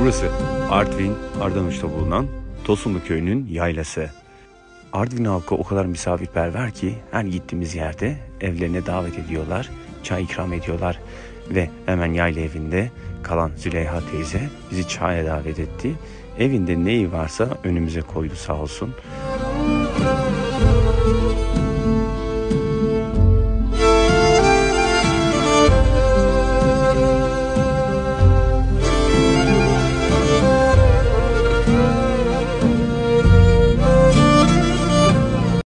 Burası Artvin, Ardanuç'ta bulunan Tosunlu Köyü'nün yaylası. Artvin halkı o kadar misafirperver ki her gittiğimiz yerde evlerine davet ediyorlar, çay ikram ediyorlar ve hemen yayla evinde kalan Züleyha teyze bizi çaya davet etti. Evinde neyi varsa önümüze koydu sağ olsun.